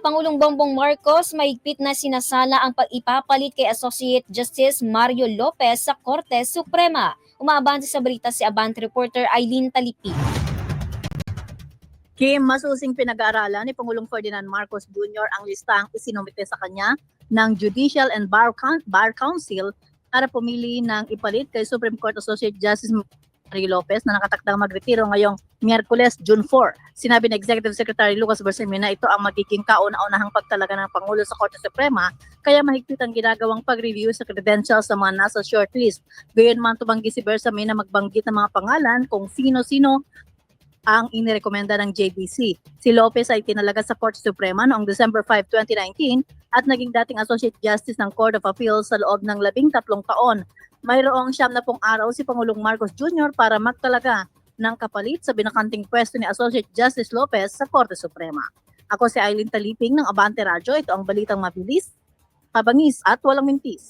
Pangulong Bongbong Marcos, mahigpit na sinasala ang pag-ipapalit kay Associate Justice Mario Lopez sa Korte Suprema. Umaabante sa balita si Abante reporter Eileen Talipi. Kim, masusing pinag-aaralan ni Pangulong Ferdinand Marcos Jr. ang listang isinumite sa kanya ng Judicial and Bar Council para pumili ng ipalit kay Supreme Court Associate Justice Mario Lopez na nakatakdang magretiro ngayong Miyerkules, June 4. Sinabi ni Executive Secretary Lucas Bersamin na ito ang magiging kauna-unahang pagtalaga ng Pangulo sa Korte Suprema, kaya mahigpit ang ginagawang pag-review sa credentials sa mga nasa shortlist. Gayunman tumanggi si Bersamin na magbanggit ng mga pangalan kung sino-sino ang inirekomenda ng JBC. Si Lopez ay tinalaga sa Korte Suprema noong December 5, 2019 at naging dating Associate Justice ng Court of Appeals sa loob ng 13 taon. Mayroong 70 araw si Pangulong Marcos Jr. para magtalaga ng kapalit sa binakanting pwesto ni Associate Justice Lopez sa Korte Suprema. Ako si Eileen Taliping ng Abante Radyo. Ito ang balitang mabilis, mabangis at walang mintis.